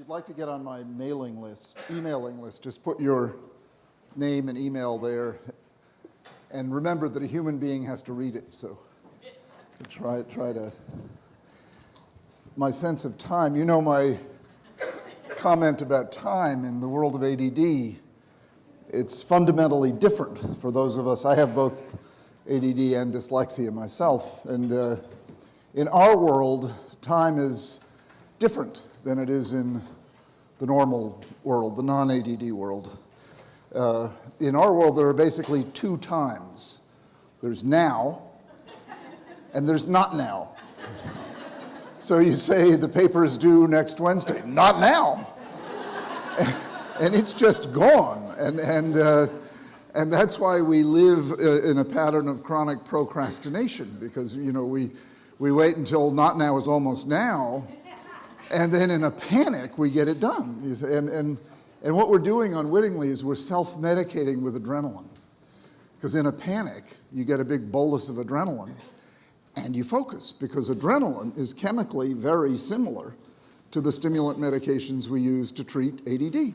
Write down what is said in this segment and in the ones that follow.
you'd like to get on my emailing list, just put your name and email there. And remember that a human being has to read it, so try to. My sense of time, you know my comment about time in the world of ADD, it's fundamentally different for those of us. I have both ADD and dyslexia myself, and in our world, time is different than it is in the normal world, the non-ADD world. In our world, there are basically two times. There's now, and there's not now. So you say the paper is due next Wednesday. Not now. And it's just gone. And that's why we live in a pattern of chronic procrastination, because we wait until not now is almost now, and then in a panic we get it done. And what we're doing unwittingly is we're self-medicating with adrenaline, because in a panic you get a big bolus of adrenaline and you focus, because adrenaline is chemically very similar to the stimulant medications we use to treat ADD.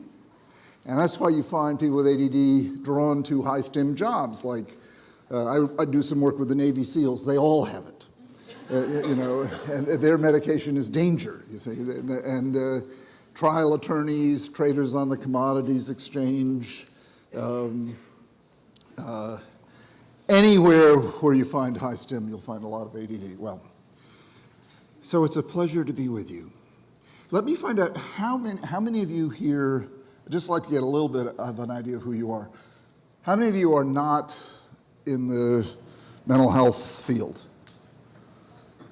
And that's why you find people with ADD drawn to high-stim jobs. Like I do some work with the Navy SEALs. They all have it, and their medication is danger. You see, and trial attorneys, traders on the commodities exchange, anywhere where you find high-stim, you'll find a lot of ADD. Well, so it's a pleasure to be with you. Let me find out how many of you here. I'd just like to get a little bit of an idea of who you are. How many of you are not in the mental health field?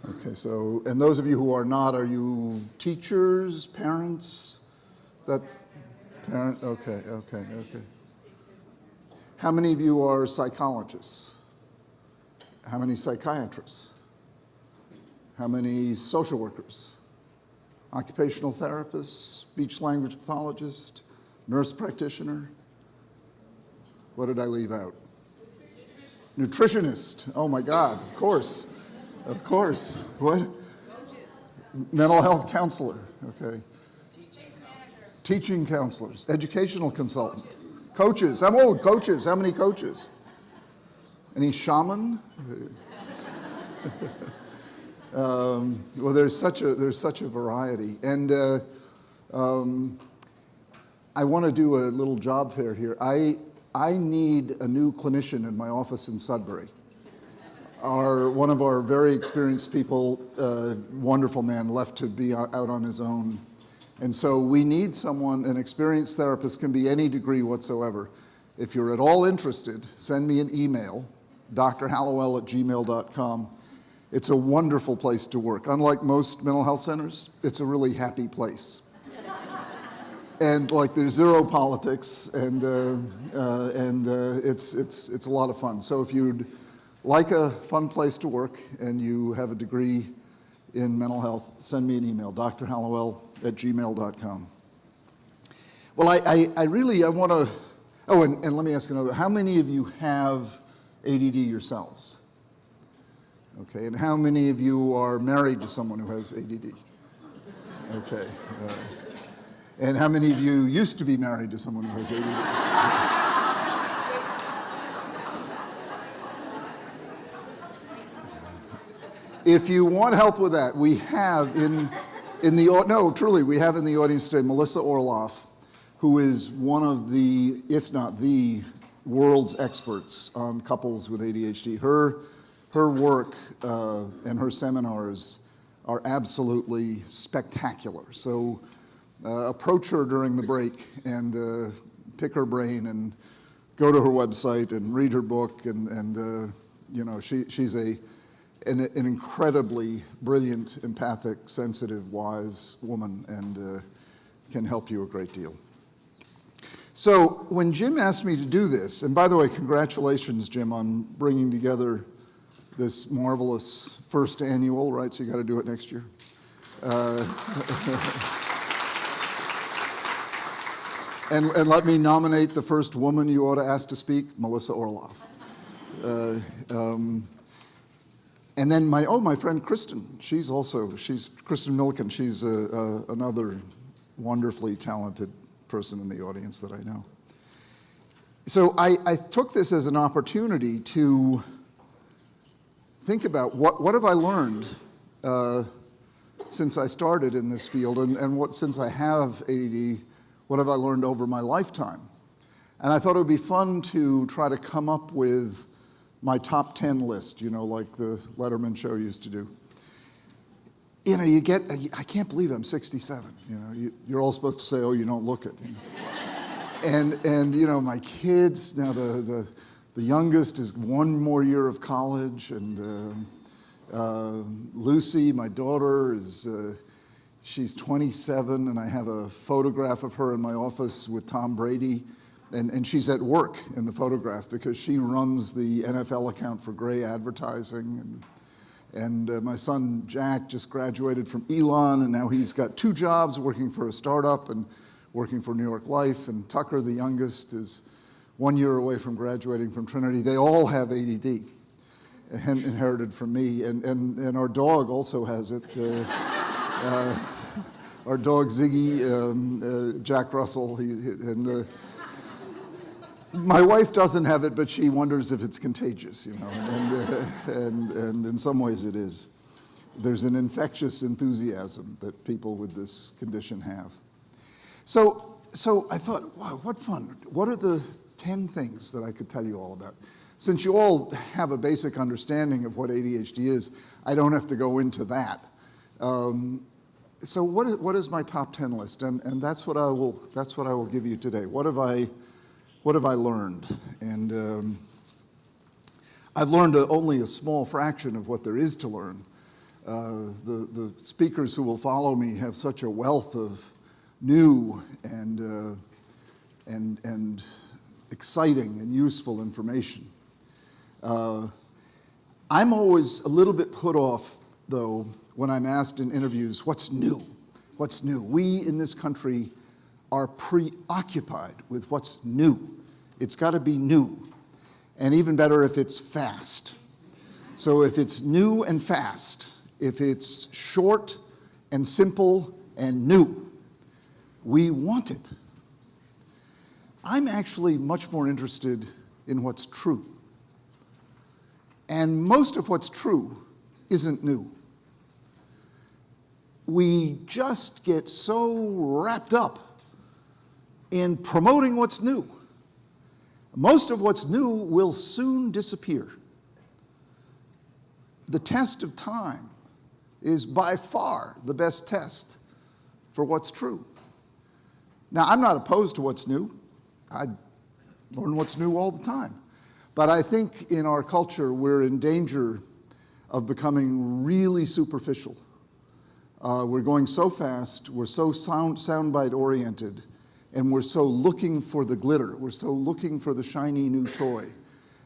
Okay, so, and those of you who are not, are you teachers, parents? Okay. How many of you are psychologists? How many psychiatrists? How many social workers? Occupational therapists, speech language pathologists, nurse practitioner? What did I leave out? Nutritionist. Oh my God, of course. What? Mental health counselor, okay. Teaching counselors, educational consultant. Coaches, coaches, how many coaches? Any shaman? Well, there's such a variety. And I want to do a little job fair here. I need a new clinician in my office in Sudbury. One of our very experienced people, wonderful man, left to be out on his own. And so we need someone, an experienced therapist, can be any degree whatsoever. If you're at all interested, send me an email, drhallowell@gmail.com. It's a wonderful place to work. Unlike most mental health centers, it's a really happy place. And like there's zero politics, and it's a lot of fun. So if you'd like a fun place to work and you have a degree in mental health, send me an email, drhallowell@gmail.com. Well, I want to, and let me ask another. How many of you have ADD yourselves? Okay, and how many of you are married to someone who has ADD? Okay. And how many of you used to be married to someone who has ADD? If you want help with that, we have we have in the audience today Melissa Orloff, who is one of the, if not the, world's experts on couples with ADHD. Her work and her seminars are absolutely spectacular. So approach her during the break and pick her brain and go to her website and read her book. She's an incredibly brilliant, empathic, sensitive, wise woman, and can help you a great deal. So when Jim asked me to do this, and by the way, congratulations, Jim, on bringing together this marvelous first annual, right? So you got to do it next year. And let me nominate the first woman you ought to ask to speak, Melissa Orloff. And then my friend Kristen, she's Kristen Milliken, she's another wonderfully talented person in the audience that I know. So I took this as an opportunity to think about what have I learned since I started in this field, and since I have ADD, what have I learned over my lifetime? And I thought it would be fun to try to come up with my top 10 list, like the Letterman show used to do. I can't believe I'm 67. You're all supposed to say, oh, you don't look it. And my kids, now the youngest is 1 more year of college, and Lucy, my daughter, she's 27, and I have a photograph of her in my office with Tom Brady, and she's at work in the photograph because she runs the NFL account for Gray Advertising, and my son Jack just graduated from Elon, and now he's got 2 jobs, working for a startup and working for New York Life, and Tucker, the youngest, is 1 year away from graduating from Trinity. They all have ADD, and inherited from me, and our dog also has it. Our dog Ziggy, Jack Russell, my wife doesn't have it, but she wonders if it's contagious, and in some ways it is. There's an infectious enthusiasm that people with this condition have. So I thought, wow, what fun. What are the 10 things that I could tell you all about? Since you all have a basic understanding of what ADHD is, I don't have to go into that. So what is my top 10 list? And that's what I will give you today. What have I learned? And I've learned only a small fraction of what there is to learn. The speakers who will follow me have such a wealth of new and exciting and useful information. I'm always a little bit put off, though, when I'm asked in interviews, what's new? What's new? We in this country are preoccupied with what's new. It's got to be new, and even better if it's fast. So if it's new and fast, if it's short and simple and new, we want it. I'm actually much more interested in what's true. And most of what's true isn't new. We just get so wrapped up in promoting what's new. Most of what's new will soon disappear. The test of time is by far the best test for what's true. Now, I'm not opposed to what's new. I learn what's new all the time. But I think in our culture, we're in danger of becoming really superficial. We're going so fast, we're so soundbite oriented, and we're so looking for the glitter. We're so looking for the shiny new toy.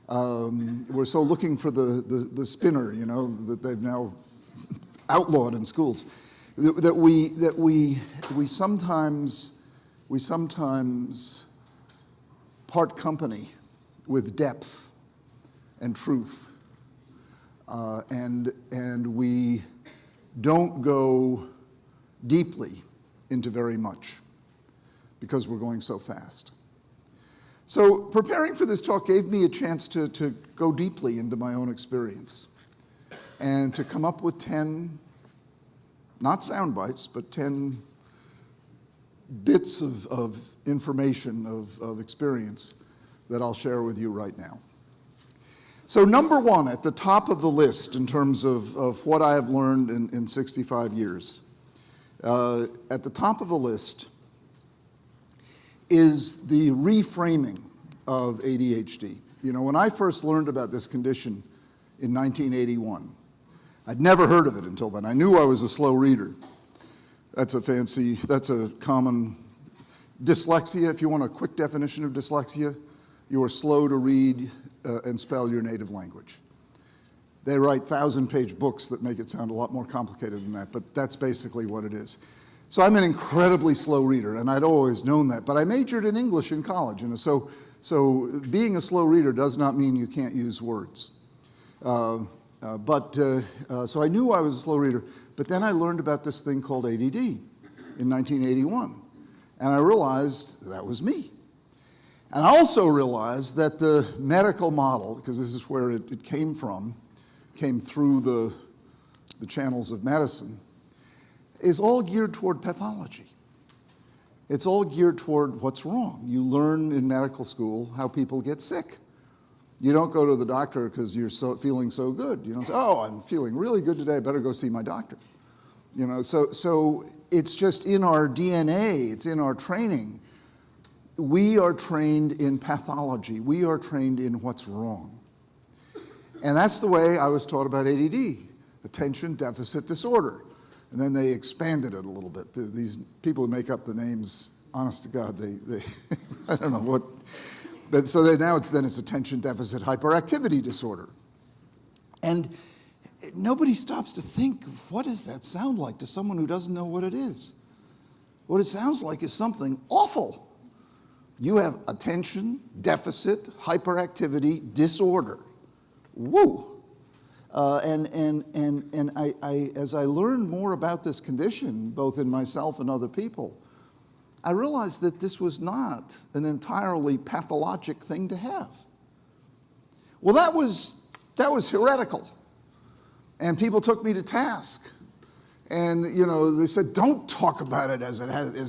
We're so looking for the spinner, that they've now outlawed in schools. That we sometimes part company with depth and truth, and we don't go deeply into very much because we're going so fast. So preparing for this talk gave me a chance to go deeply into my own experience and to come up with 10, not sound bites, but 10 bits of information, of experience that I'll share with you right now. So number 1 at the top of the list in terms of what I have learned in 65 years, at the top of the list is the reframing of ADHD. When I first learned about this condition in 1981, I'd never heard of it until then. I knew I was a slow reader. That's a common dyslexia. If you want a quick definition of dyslexia, you are slow to read and spell your native language. They write 1,000-page books that make it sound a lot more complicated than that, but that's basically what it is. So I'm an incredibly slow reader, and I'd always known that, but I majored in English in college, so being a slow reader does not mean you can't use words. So I knew I was a slow reader, but then I learned about this thing called ADD in 1981. And I realized that was me. And I also realized that the medical model, because this is where it came from, came through the channels of medicine, is all geared toward pathology. It's all geared toward what's wrong. You learn in medical school how people get sick. You don't go to the doctor because you're feeling so good. You don't say, oh, I'm feeling really good today, I better go see my doctor. You know, so it's just in our DNA, it's in our training. We are trained in pathology. We are trained in what's wrong. And that's the way I was taught about ADD, attention deficit disorder. And then they expanded it a little bit. These people who make up the names, honest to God, they I don't know what, but so now it's attention deficit hyperactivity disorder. And nobody stops to think, what does that sound like to someone who doesn't know what it is? What it sounds like is something awful. You have attention deficit hyperactivity disorder. Woo! And I, as I learned more about this condition, both in myself and other people, I realized that this was not an entirely pathologic thing to have. Well, that was heretical. And people took me to task. And, you know, they said, don't talk about it as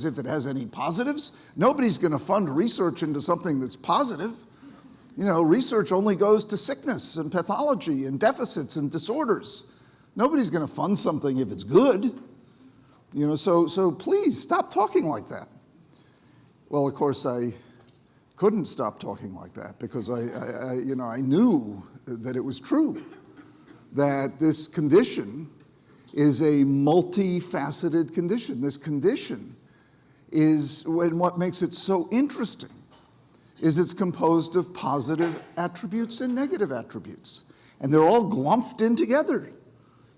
if it has any positives. Nobody's going to fund research into something that's positive. You know, research only goes to sickness and pathology and deficits and disorders. Nobody's going to fund something if it's good. You know, so please stop talking like that. Well, of course, I couldn't stop talking like that because I knew that it was true, that this condition is a multifaceted condition. This condition is, and what makes it so interesting, is it's composed of positive attributes and negative attributes. And they're all glumped in together.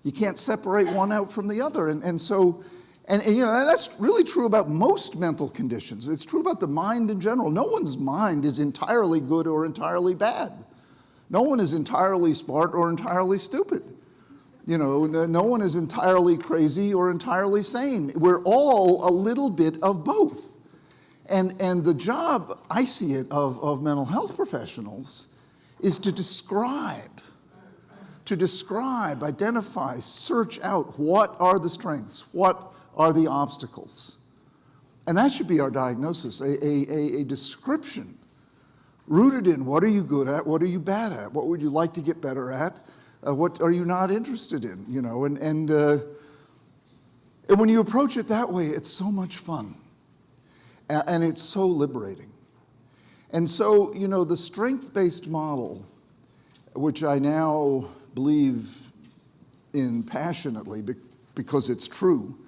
You can't separate one out from the other. And so, you know, that's really true about most mental conditions. It's true about the mind in general. No one's mind is entirely good or entirely bad. No one is entirely smart or entirely stupid. You know, no one is entirely crazy or entirely sane. We're all a little bit of both. And the job, I see it, of mental health professionals is to describe, identify, search out what are the strengths, what are the obstacles. And that should be our diagnosis, a description rooted in what are you good at, what are you bad at, what would you like to get better at, what are you not interested in, you know, and when you approach it that way, it's so much fun. And it's so liberating. And so, you know, the strength-based model, which I now believe in passionately because it's true,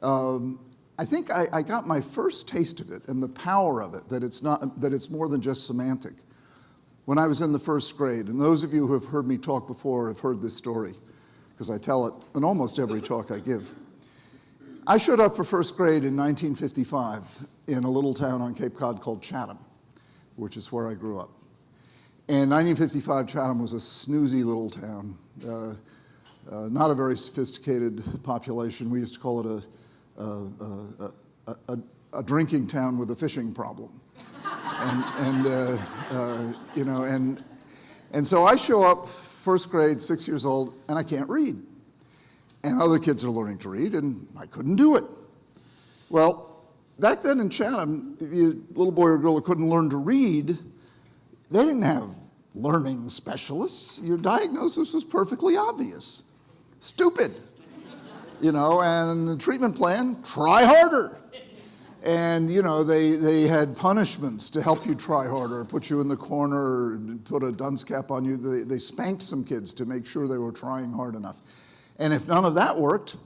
I think I got my first taste of it and the power of it, that it's more than just semantic, when I was in the first grade. And those of you who have heard me talk before have heard this story, because I tell it in almost every talk I give. I showed up for first grade in 1955 in a little town on Cape Cod called Chatham, which is where I grew up. And 1955, Chatham was a snoozy little town, not a very sophisticated population. We used to call it a drinking town with a fishing problem. You know, and so I show up first grade, 6 years old, and I can't read. And other kids are learning to read, and I couldn't do it. Well, back then in Chatham, if you a little boy or girl who couldn't learn to read, they didn't have learning specialists. Your diagnosis was perfectly obvious. Stupid. You know, and the treatment plan, try harder. And, you know, they had punishments to help you try harder, put you in the corner, put a dunce cap on you. They spanked some kids to make sure they were trying hard enough. And if none of that worked,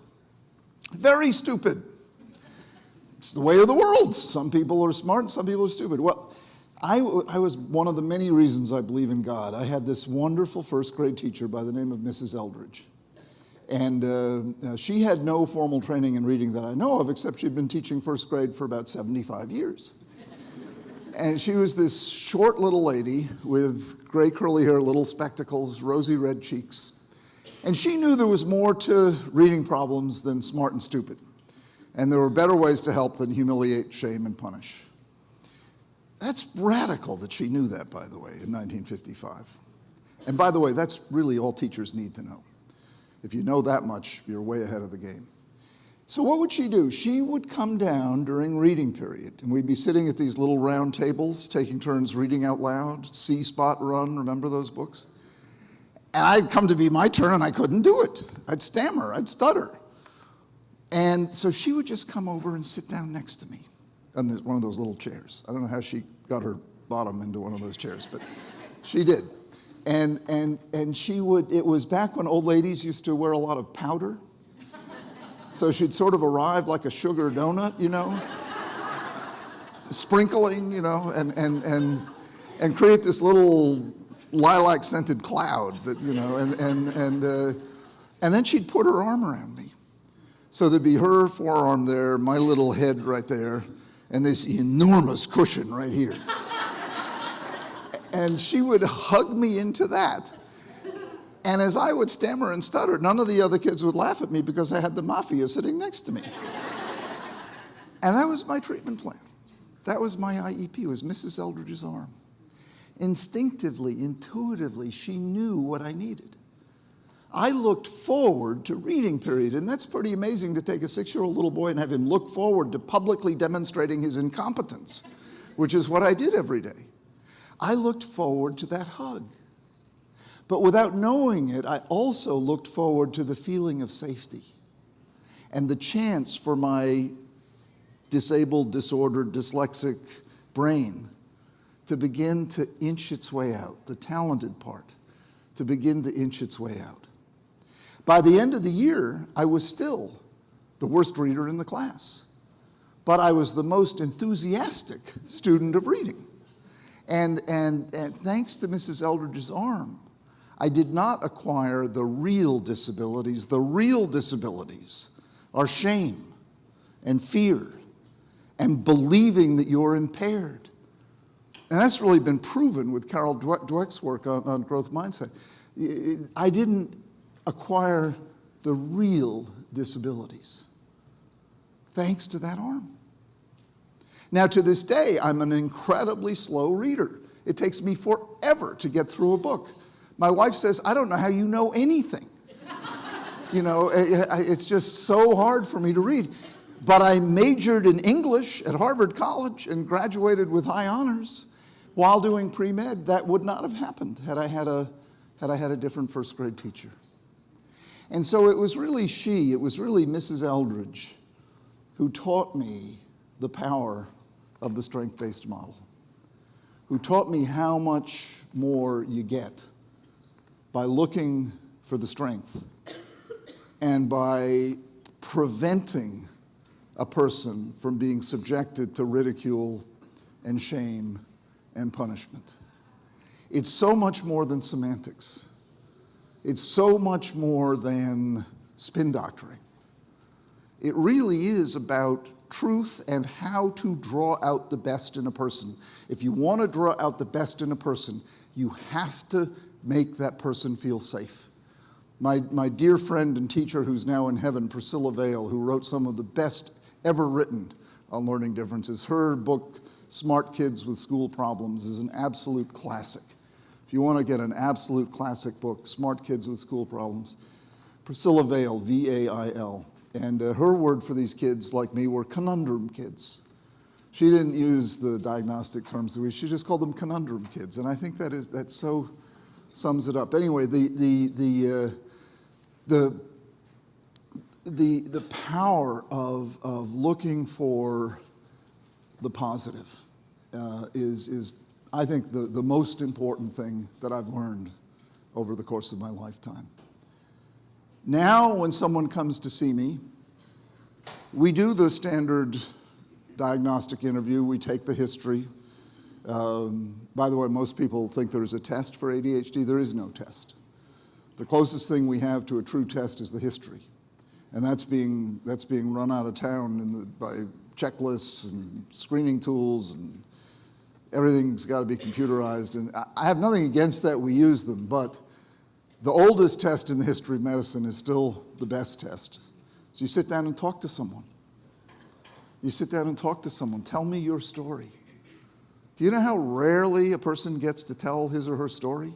very stupid. It's the way of the world. Some people are smart and some people are stupid. Well, I was one of the many reasons I believe in God. I had this wonderful first grade teacher by the name of Mrs. Eldridge. And she had no formal training in reading that I know of, except she'd been teaching first grade for about 75 years. And she was this short little lady with gray curly hair, little spectacles, rosy red cheeks. And she knew there was more to reading problems than smart and stupid. And there were better ways to help than humiliate, shame, and punish. That's radical that she knew that, by the way, in 1955. And by the way, that's really all teachers need to know. If you know that much, you're way ahead of the game. So what would she do? She would come down during reading period, and we'd be sitting at these little round tables, taking turns reading out loud, See, Spot, Run, remember those books? And I'd come to be my turn, and I couldn't do it. I'd stammer, I'd stutter. And so she would just come over and sit down next to me on one of those little chairs. I don't know how she got her bottom into one of those chairs, but she did. And she would, it was back when old ladies used to wear a lot of powder. So she'd sort of arrive like a sugar donut, you know, sprinkling, you know, and create this little lilac-scented cloud that, you know, and then she'd put her arm around me. So there'd be her forearm there, my little head right there, and this enormous cushion right here. And she would hug me into that. And as I would stammer and stutter, none of the other kids would laugh at me because I had the mafia sitting next to me. And that was my treatment plan. That was my IEP, was Mrs. Eldridge's arm. Instinctively, intuitively, she knew what I needed. I looked forward to reading period, and that's pretty amazing to take a 6-year-old little boy and have him look forward to publicly demonstrating his incompetence, which is what I did every day. I looked forward to that hug. But without knowing it, I also looked forward to the feeling of safety and the chance for my disabled, disordered, dyslexic brain to begin to inch its way out, the talented part, to begin to inch its way out. By the end of the year, I was still the worst reader in the class, but I was the most enthusiastic student of reading. And thanks to Mrs. Eldridge's arm, I did not acquire the real disabilities. The real disabilities are shame and fear and believing that you're impaired. And that's really been proven with Carol Dweck's work on growth mindset. I didn't acquire the real disabilities thanks to that arm. Now, to this day, I'm an incredibly slow reader. It takes me forever to get through a book. My wife says, I don't know how you know anything. You know, it's just so hard for me to read. But I majored in English at Harvard College and graduated with high honors while doing pre-med. That would not have happened had I had a different first grade teacher. And so it was really Mrs. Eldridge who taught me the power of the strength-based model, who taught me how much more you get by looking for the strength and by preventing a person from being subjected to ridicule and shame and punishment. It's so much more than semantics. It's so much more than spin doctoring. It really is about truth and how to draw out the best in a person. If you want to draw out the best in a person, you have to make that person feel safe. My dear friend and teacher who's now in heaven, Priscilla Vale, who wrote some of the best ever written on learning differences, her book, Smart Kids with School Problems, is an absolute classic. If you want to get an absolute classic book, Smart Kids with School Problems, Priscilla Vale, V-A-I-L. And her word for these kids, like me, were conundrum kids. She didn't use the diagnostic terms. She just called them conundrum kids. And I think that so sums it up. Anyway, the power of looking for the positive is I think the most important thing that I've learned over the course of my lifetime. Now, when someone comes to see me, we do the standard diagnostic interview. We take the history. By the way, most people think there's a test for ADHD. There is no test. The closest thing we have to a true test is the history. And that's being run out of town by checklists and screening tools, and everything's got to be computerized. And I have nothing against that. We use them. But the oldest test in the history of medicine is still the best test. So you sit down and talk to someone. You sit down and talk to someone. Tell me your story. Do you know how rarely a person gets to tell his or her story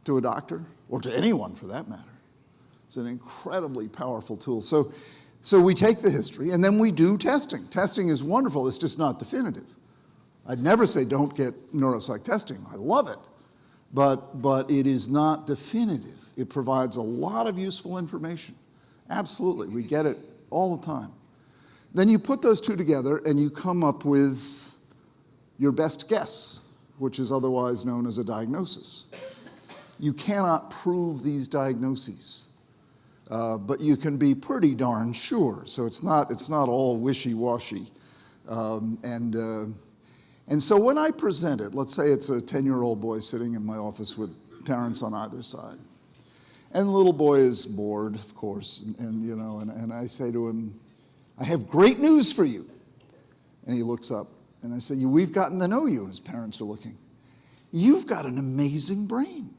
to a doctor, or to anyone for that matter? It's an incredibly powerful tool. So we take the history, and then we do testing. Testing is wonderful. It's just not definitive. I'd never say don't get neuropsych testing. I love it. But it is not definitive. It provides a lot of useful information. Absolutely. We get it all the time. Then you put those two together and you come up with your best guess, which is otherwise known as a diagnosis. You cannot prove these diagnoses, but you can be pretty darn sure. So it's not all wishy-washy. And so when I present it, let's say it's a 10-year-old boy sitting in my office with parents on either side. And the little boy is bored, of course, and I say to him, I have great news for you. And he looks up, and I say, we've gotten to know you. And his parents are looking. You've got an amazing brain.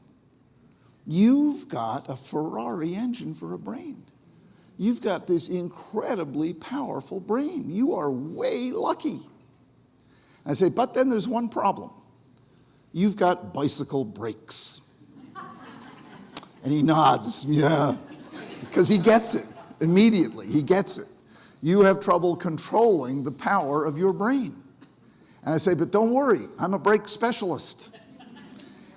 You've got a Ferrari engine for a brain. You've got this incredibly powerful brain. You are way lucky. I say, but then there's one problem. You've got bicycle brakes. And he nods, yeah, because he gets it immediately. He gets it. You have trouble controlling the power of your brain. And I say, but don't worry, I'm a brake specialist.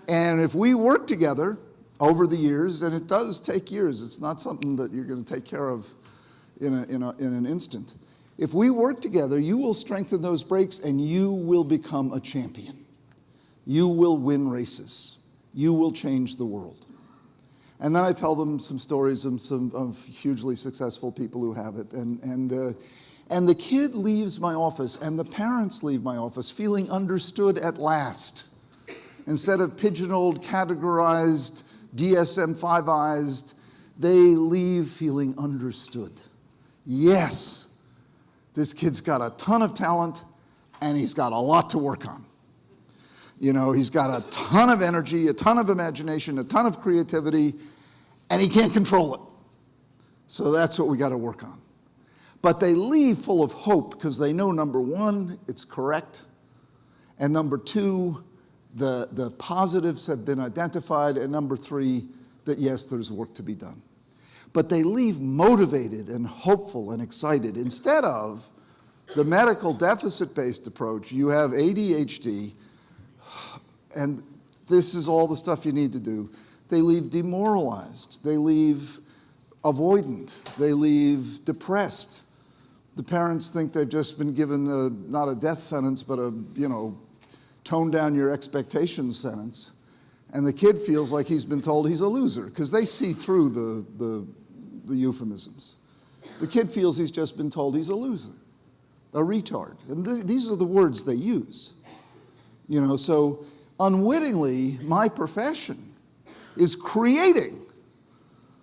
And if we work together over the years, and it does take years, it's not something that you're going to take care of in an instant. If we work together, you will strengthen those brakes and you will become a champion. You will win races. You will change the world. And then I tell them some stories of hugely successful people who have it. And the kid leaves my office, and the parents leave my office feeling understood at last. Instead of pigeonholed, categorized, DSM-5ized, they leave feeling understood. Yes, this kid's got a ton of talent, and he's got a lot to work on. He's got a ton of energy, a ton of imagination, a ton of creativity, and he can't control it. So that's what we got to work on. But they leave full of hope because they know, number one, it's correct, and number two, the positives have been identified, and number three, that yes, there's work to be done. But they leave motivated and hopeful and excited. Instead of the medical deficit-based approach, you have ADHD, and this is all the stuff you need to do. They leave demoralized. They leave avoidant. They leave depressed. The parents think they've just been given not a death sentence, but a, tone down your expectations sentence. And the kid feels like he's been told he's a loser because they see through the euphemisms. The kid feels he's just been told he's a loser, a retard. And these are the words they use. So unwittingly, my profession is creating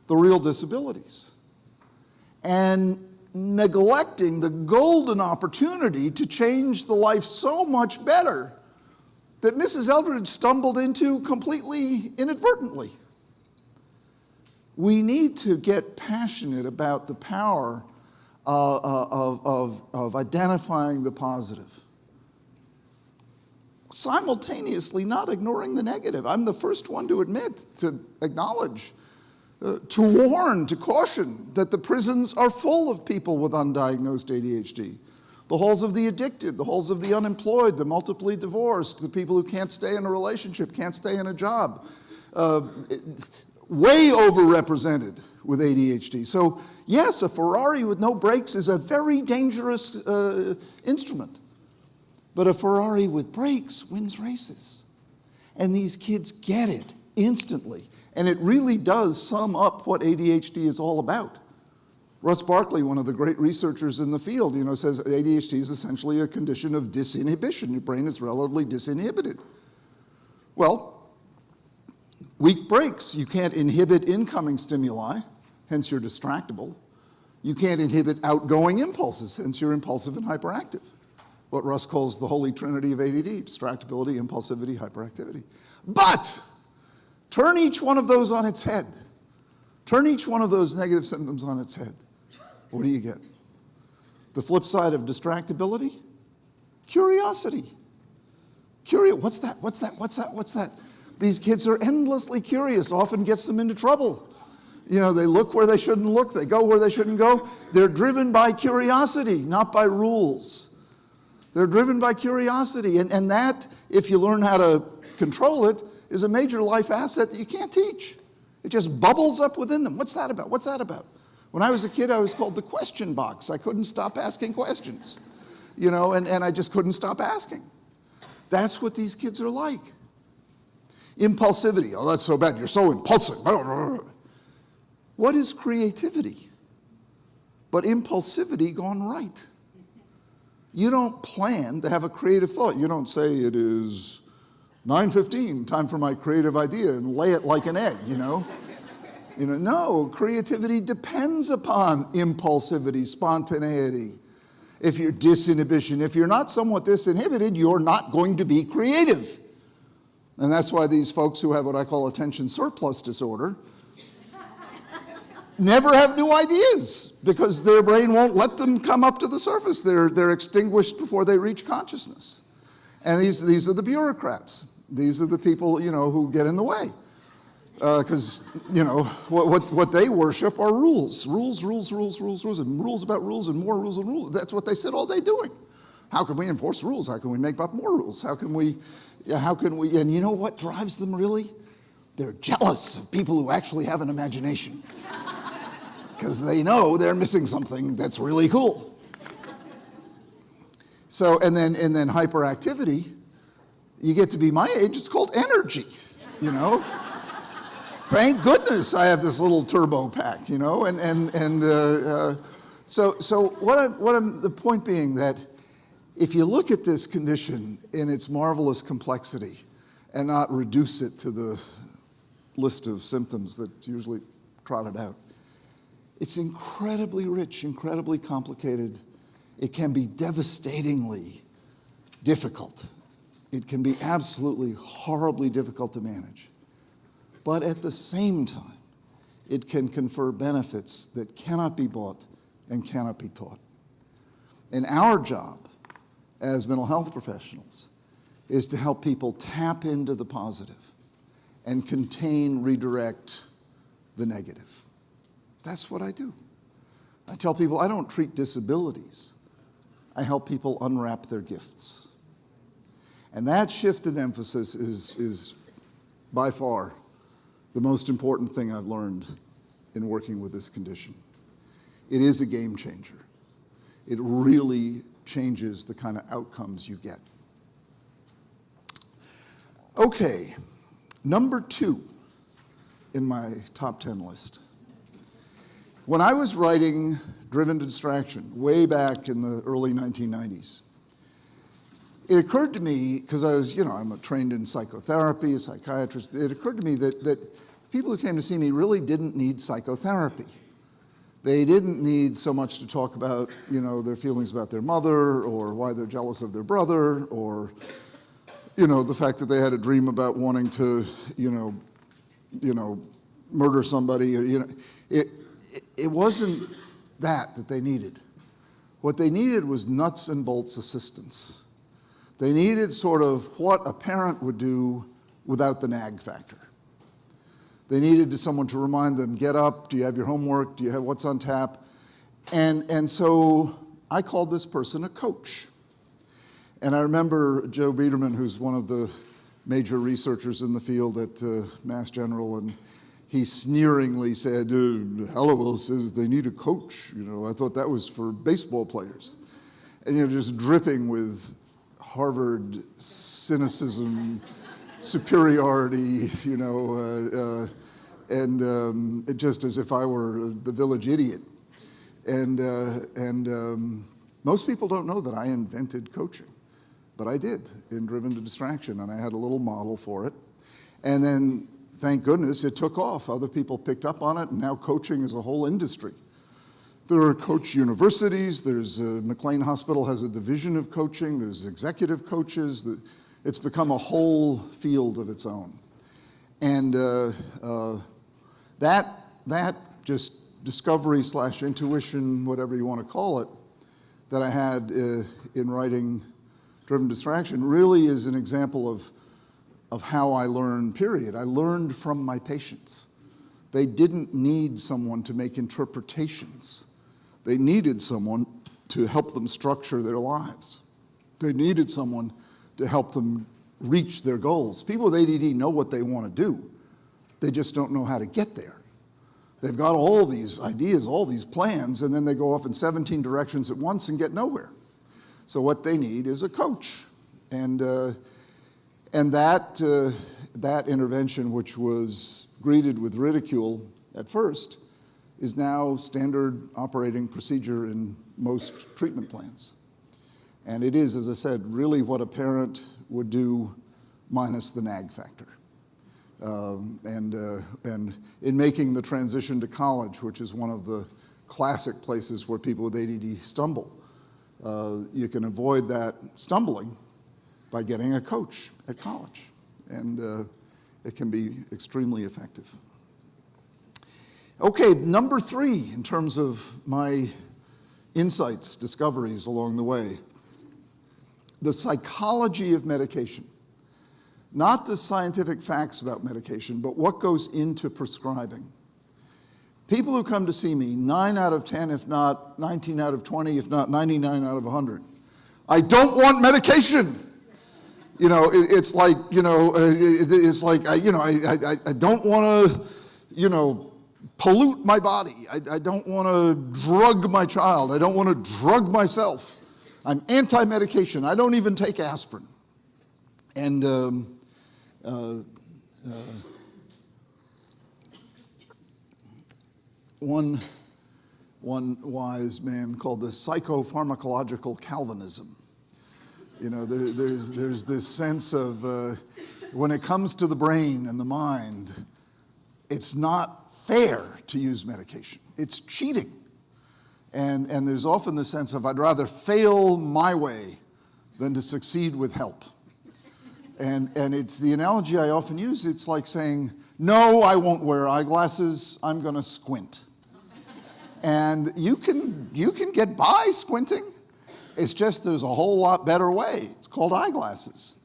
the real disabilities and neglecting the golden opportunity to change the life so much better that Mrs. Eldridge stumbled into completely inadvertently. We need to get passionate about the power of identifying the positive, simultaneously not ignoring the negative. I'm the first one to admit, to acknowledge, to warn, to caution that the prisons are full of people with undiagnosed ADHD. The halls of the addicted, the halls of the unemployed, the multiply divorced, the people who can't stay in a relationship, can't stay in a job. Way overrepresented with ADHD. So yes, a Ferrari with no brakes is a very dangerous instrument. But a Ferrari with brakes wins races. And these kids get it instantly. And it really does sum up what ADHD is all about. Russ Barkley, one of the great researchers in the field, says ADHD is essentially a condition of disinhibition. Your brain is relatively disinhibited. Well, weak brakes. You can't inhibit incoming stimuli, hence you're distractible. You can't inhibit outgoing impulses, hence you're impulsive and hyperactive. What Russ calls the holy trinity of ADD, distractibility, impulsivity, hyperactivity. But turn each one of those on its head. Turn each one of those negative symptoms on its head. What do you get? The flip side of distractibility? Curiosity. What's that? What's that? What's that? What's that? These kids are endlessly curious, often gets them into trouble. You know, they look where they shouldn't look, they go where they shouldn't go. They're driven by curiosity, not by rules. They're driven by curiosity, and that, if you learn how to control it, is a major life asset that you can't teach. It just bubbles up within them. What's that about? What's that about? When I was a kid, I was called the question box. I couldn't stop asking questions, you know, and I just couldn't stop asking. That's what these kids are like. Impulsivity. Oh, that's so bad. You're so impulsive. What is creativity but impulsivity gone right? You don't plan to have a creative thought. You don't say it is 9:15, time for my creative idea, and lay it like an egg, you know? No, creativity depends upon impulsivity, spontaneity. If you're disinhibition, if you're not somewhat disinhibited, you're not going to be creative. And that's why these folks who have what I call attention surplus disorder never have new ideas, because their brain won't let them come up to the surface. They're extinguished before they reach consciousness. And these are the bureaucrats. These are the people, you know, who get in the way. Because, you know, what they worship are rules. Rules, and rules about rules, and more rules and rules. That's what they sit all day doing. How can we enforce rules? How can we make up more rules? How can we, and you know what drives them really? They're jealous of people who actually have an imagination. Because they know they're missing something that's really cool. So, and then hyperactivity, you get to be my age, it's called energy, you know? Thank goodness I have this little turbo pack, you know? So the point being that if you look at this condition in its marvelous complexity and not reduce it to the list of symptoms that's usually trotted out, it's incredibly rich, incredibly complicated. It can be devastatingly difficult. It can be absolutely horribly difficult to manage. But at the same time, it can confer benefits that cannot be bought and cannot be taught. And our job as mental health professionals is to help people tap into the positive and contain, redirect the negative. That's what I do. I tell people I don't treat disabilities. I help people unwrap their gifts. And that shift in emphasis is by far the most important thing I've learned in working with this condition. It is a game changer. It really changes the kind of outcomes you get. Okay, number 2 in my top 10 list. When I was writing Driven to Distraction, way back in the early 1990s, it occurred to me, because I'm trained in psychotherapy, a psychiatrist, it occurred to me that people who came to see me really didn't need psychotherapy. They didn't need so much to talk about, their feelings about their mother, or why they're jealous of their brother, or, the fact that they had a dream about wanting to, murder somebody. It wasn't that they needed. What they needed was nuts and bolts assistance. They needed sort of what a parent would do without the nag factor. They needed someone to remind them, get up, do you have your homework, do you have what's on tap? And so I called this person a coach. And I remember Joe Biederman, who's one of the major researchers in the field at Mass General, and he sneeringly said, Hallowell says they need a coach. I thought that was for baseball players. And just dripping with Harvard cynicism, superiority, and just as if I were the village idiot. And most people don't know that I invented coaching, but I did in Driven to Distraction, and I had a little model for it. And then, thank goodness, it took off. Other people picked up on it, and now coaching is a whole industry. There are coach universities. There's McLean Hospital has a division of coaching. There's executive coaches. It's become a whole field of its own. And that just discovery / intuition, whatever you want to call it, that I had in writing Driven Distraction really is an example of how I learn, period. I learned from my patients. They didn't need someone to make interpretations. They needed someone to help them structure their lives. They needed someone to help them reach their goals. People with ADD know what they want to do. They just don't know how to get there. They've got all these ideas, all these plans, and then they go off in 17 directions at once and get nowhere. So what they need is a coach. And that intervention, which was greeted with ridicule at first, is now standard operating procedure in most treatment plans. And it is, as I said, really what a parent would do minus the nag factor. And in making the transition to college, which is one of the classic places where people with ADD stumble, you can avoid that stumbling by getting a coach at college. And it can be extremely effective. Okay, number 3 in terms of my insights, discoveries along the way. The psychology of medication. Not the scientific facts about medication, but what goes into prescribing. People who come to see me, 9 out of 10, if not 19 out of 20, if not 99 out of 100, I don't want medication. You know, it's like, you know, it's like, I don't want to, you know, pollute my body. I don't want to drug my child. I don't want to drug myself. I'm anti-medication. I don't even take aspirin. And one wise man called this psychopharmacological Calvinism. You know, there's this sense of when it comes to the brain and the mind, it's not fair to use medication. It's cheating. And there's often the sense of I'd rather fail my way than to succeed with help. And it's the analogy I often use. It's like saying, no, I won't wear eyeglasses. I'm going to squint. And you can get by squinting. It's just there's a whole lot better way. It's called eyeglasses.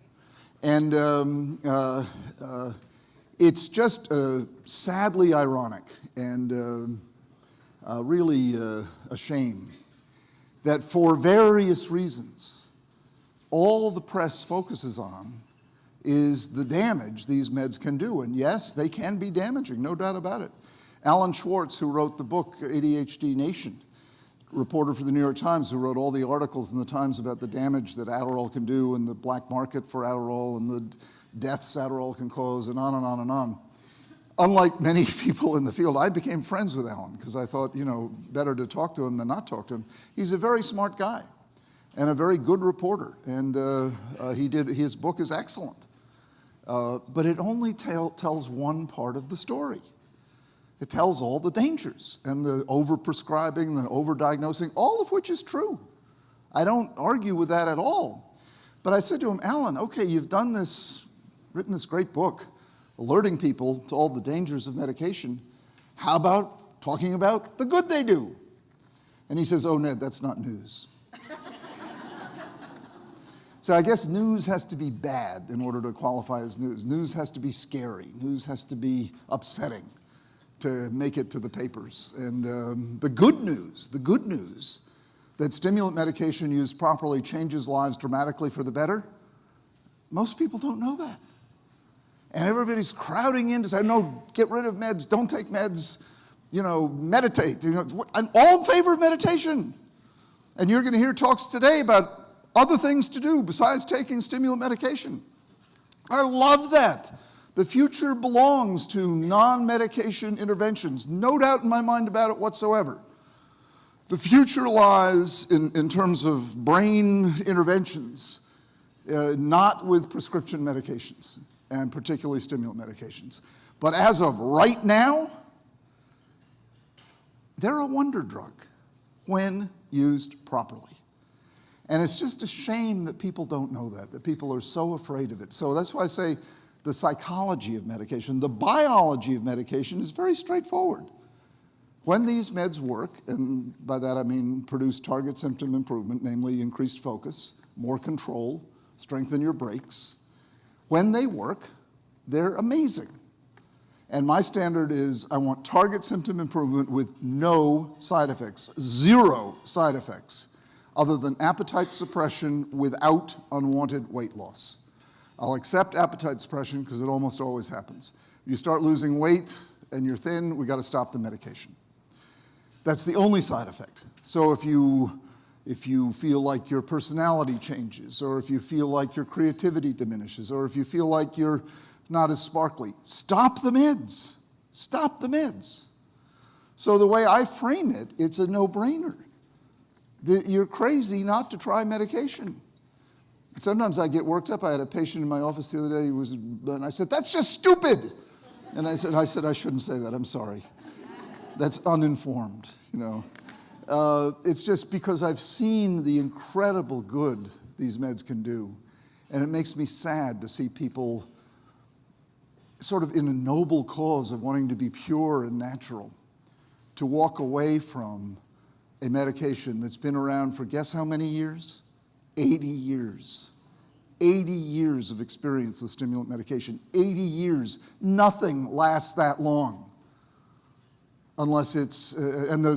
And it's just sadly ironic and really a shame that for various reasons, all the press focuses on is the damage these meds can do. And yes, they can be damaging, no doubt about it. Alan Schwartz, who wrote the book ADHD Nation, reporter for the New York Times, who wrote all the articles in the Times about the damage that Adderall can do and the black market for Adderall and the deaths Adderall can cause and on and on and on. Unlike many people in the field, I became friends with Alan because I thought, you know, better to talk to him than not talk to him. He's a very smart guy and a very good reporter, and his book is excellent. But it only tells one part of the story. It tells all the dangers and the overprescribing, the overdiagnosing, all of which is true. I don't argue with that at all. But I said to him, Alan, okay, you've written this great book, alerting people to all the dangers of medication. How about talking about the good they do? And he says, oh, Ned, that's not news. So I guess news has to be bad in order to qualify as news. News has to be scary. News has to be upsetting to make it to the papers. And the good news that stimulant medication used properly changes lives dramatically for the better, most people don't know that. And everybody's crowding in to say, no, get rid of meds, don't take meds, you know, meditate. You know, I'm all in favor of meditation. And you're going to hear talks today about other things to do besides taking stimulant medication. I love that. The future belongs to non-medication interventions. No doubt in my mind about it whatsoever. The future lies in terms of brain interventions, not with prescription medications, and particularly stimulant medications. But as of right now, they're a wonder drug when used properly. And it's just a shame that people don't know that people are so afraid of it. So that's why I say the psychology of medication, the biology of medication is very straightforward. When these meds work, and by that I mean produce target symptom improvement, namely increased focus, more control, strengthen your brakes, when they work, they're amazing. And my standard is I want target symptom improvement with no side effects, 0 side effects, other than appetite suppression without unwanted weight loss. I'll accept appetite suppression because it almost always happens. You start losing weight and you're thin, we got to stop the medication. That's the only side effect. So if you feel like your personality changes, or if you feel like your creativity diminishes, or if you feel like you're not as sparkly, stop the meds. Stop the meds. So the way I frame it, it's a no-brainer. You're crazy not to try medication. Sometimes I get worked up. I had a patient in my office the other day and I said, "That's just stupid." And I said, I shouldn't say that, I'm sorry. That's uninformed, you know. It's just because I've seen the incredible good these meds can do. And it makes me sad to see people sort of in a noble cause of wanting to be pure and natural, to walk away from a medication that's been around for guess how many years? 80 years. 80 years of experience with stimulant medication. 80 years. Nothing lasts that long. Unless it's,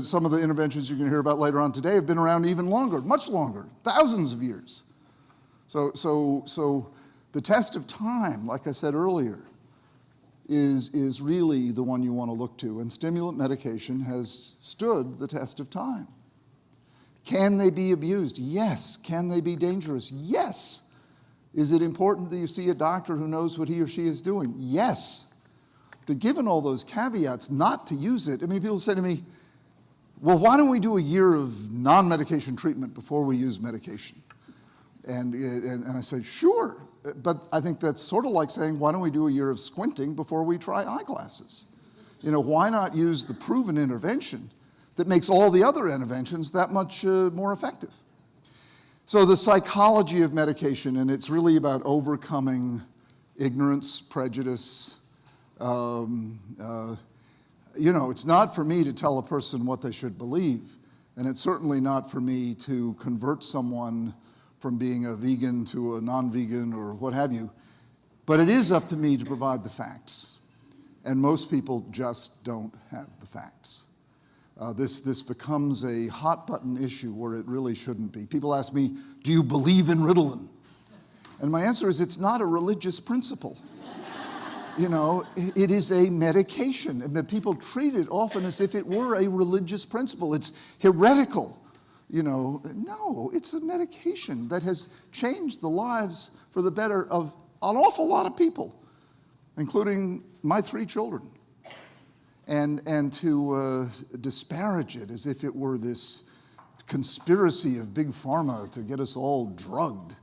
some of the interventions you're going to hear about later on today have been around even longer, much longer, thousands of years. So the test of time, like I said earlier, is really the one you want to look to. And stimulant medication has stood the test of time. Can they be abused? Yes. Can they be dangerous? Yes. Is it important that you see a doctor who knows what he or she is doing? Yes. But given all those caveats, not to use it, I mean, people say to me, well, why don't we do a year of non-medication treatment before we use medication? And I say, sure. But I think that's sort of like saying, why don't we do a year of squinting before we try eyeglasses? You know, why not use the proven intervention that makes all the other interventions that much more effective? So the psychology of medication, and it's really about overcoming ignorance, prejudice. You know, it's not for me to tell a person what they should believe, and it's certainly not for me to convert someone from being a vegan to a non-vegan or what have you, but it is up to me to provide the facts, and most people just don't have the facts. This becomes a hot-button issue where it really shouldn't be. People ask me, do you believe in Ritalin? And my answer is, it's not a religious principle. You know, it is a medication, and people treat it often as if it were a religious principle. It's heretical. You know, no, it's a medication that has changed the lives for the better of an awful lot of people, including my 3 children. And to disparage it as if it were this conspiracy of big pharma to get us all drugged,